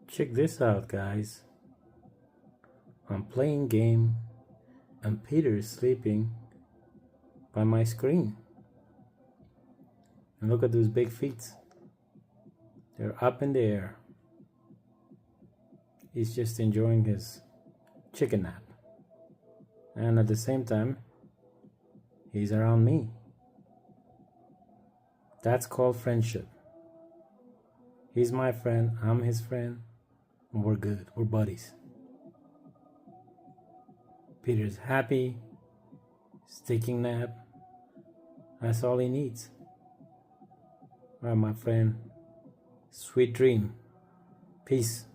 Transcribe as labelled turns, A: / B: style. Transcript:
A: Check this out, guys. I'm playing game and Peter is sleeping by my screen. And look at those big feet. They're up in the air. He's just enjoying his chicken nap. And at the same time, he's around me. That's called friendship. He's my friend, I'm his friend, and we're good. We're buddies. Peter's happy, he's taking a nap. That's all he needs. All right, my friend. Sweet dream. Peace.